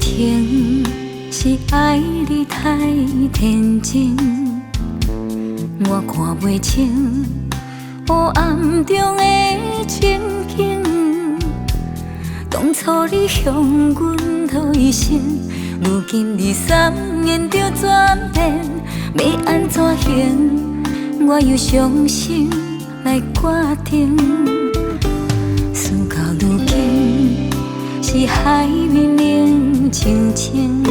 停，是爱你太天真。我看袂清黑暗中的情景。当初你向阮讨一生，如今你三言就转变，要安怎行？我又伤心来决定。事到如今，是海面冷清清，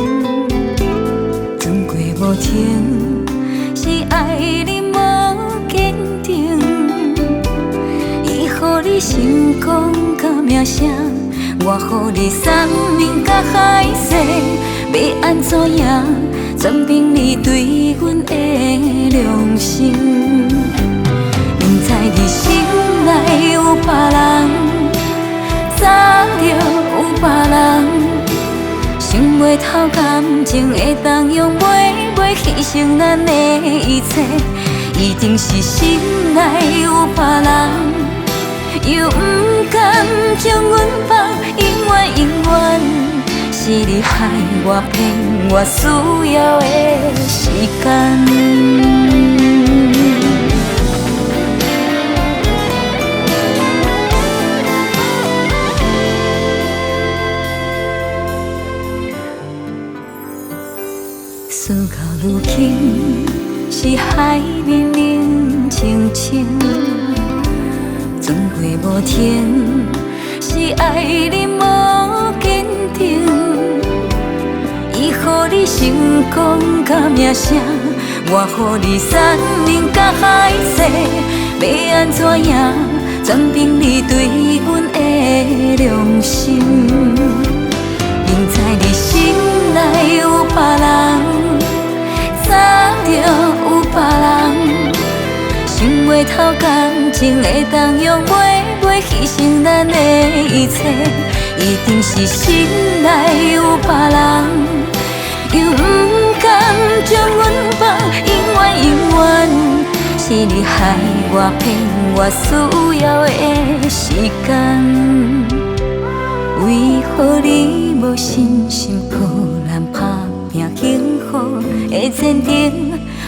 转过无停，是爱你无坚定。伊予你成功甲名声，我予你三面甲海誓，要安怎样？全凭你对阮的良心。明知你心内有别人，早就有别人，想袂透感情会当用袂牺牲咱的一切，一定是心内有别人，又不甘将阮放，永远。是你害我骗我需要的时间。事到如今，是海面冷清清，转过无停，是爱你无坚定。伊予你成功甲名声，我予你三年甲海誓，要安怎样？全凭你对阮的良心。明知你心内有别人，早就有别人，想袂透感情会当用袂牺牲咱的一切，一定是心内有别人，又不甘将阮放，永远。是你害我骗我需要的时间，为何你无信心抱咱打拼幸福的前程？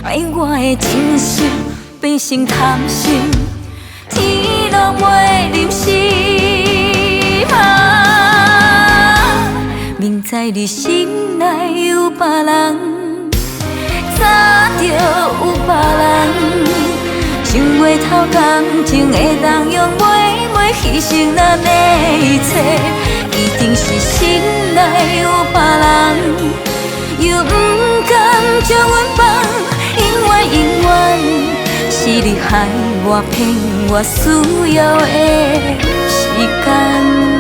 爱我的真心变成贪心，天拢袂忍心明知你心内有别人，早就有别人，想袂透感情会当用袂牺牲咱的一切，一定是心内有别人，又不甘将阮放，永远。是你害我骗我需要的时间。